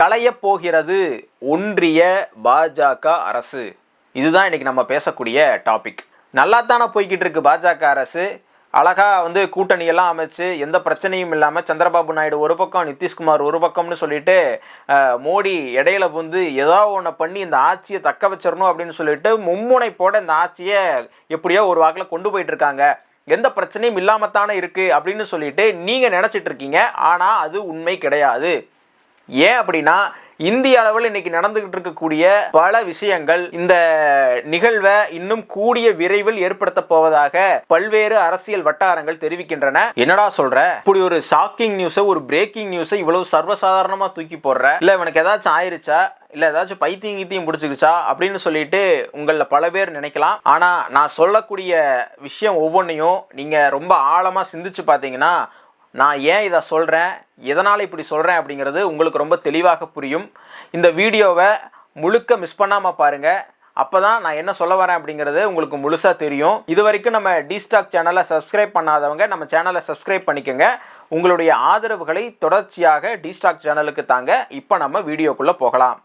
களையப் போகிறது ஒன்றிய பாஜக அரசு. இதுதான் இன்னைக்கு நம்ம பேசக்கூடிய டாபிக். நல்லா தானே போய்கிட்டு இருக்கு பாஜக அரசு. அழகாக கூட்டணியெல்லாம் அமைச்சு எந்த பிரச்சனையும் இல்லாமல் சந்திரபாபு நாயுடு ஒரு பக்கம், நிதிஷ்குமார் ஒரு பக்கம்னு சொல்லிட்டு மோடி இடையில ஏதாவது ஒன்று பண்ணி இந்த ஆட்சியை தக்க வச்சிடணும் அப்படின்னு சொல்லிட்டு மும்முனைப்போட இந்த ஆட்சியை எப்படியோ ஒரு வாக்கில் கொண்டு போயிட்டு இருக்காங்க. எந்த பிரச்சனையும் இல்லாமத்தானே இருக்குது அப்படின்னு சொல்லிட்டு நீங்கள் நினச்சிட்டு இருக்கீங்க. ஆனால் அது உண்மை கிடையாது. ஏன் அப்படின்னா இந்திய அளவில் இன்னைக்கு நடந்துகிட்டு இருக்கக்கூடிய பல விஷயங்கள் இந்த நிகழ்வை இன்னும் கூடிய விரைவில் ஏற்படுத்த போவதாக பல்வேறு அரசியல் வட்டாரங்கள் தெரிவிக்கின்றன. என்னடா சொல்ற, இப்படி ஒரு ஷாக்கிங் நியூஸை, ஒரு பிரேக்கிங் நியூஸை இவ்வளவு சர்வசாதாரணமா தூக்கி போடுற, இல்ல இவனுக்கு ஏதாச்சும் ஆயிருச்சா, இல்லை ஏதாச்சும் பைத்தியம் பிடிச்சிக்கிச்சா அப்படின்னு சொல்லிட்டு உங்களில் பல பேர் நினைக்கலாம். ஆனால் நான் சொல்லக்கூடிய விஷயம் ஒவ்வொன்றையும் நீங்கள் ரொம்ப ஆழமாக சிந்திச்சு பார்த்தீங்கன்னா நான் ஏன் இதை சொல்கிறேன், எதனால் இப்படி சொல்கிறேன் அப்படிங்கிறது உங்களுக்கு ரொம்ப தெளிவாக புரியும். இந்த வீடியோவை முழுக்க மிஸ் பண்ணாமல் பாருங்கள். அப்போ தான் நான் என்ன சொல்ல வரேன் அப்படிங்கிறது உங்களுக்கு முழுசாக தெரியும். இது வரைக்கும் நம்ம டிஸ்டாக் சேனலை சப்ஸ்கிரைப் பண்ணாதவங்க நம்ம சேனலை சப்ஸ்கிரைப் பண்ணிக்கோங்க. உங்களுடைய ஆதரவுகளை தொடர்ச்சியாக டிஸ்டாக் சேனலுக்கு தாங்க. இப்போ நம்ம வீடியோக்குள்ளே போகலாம்.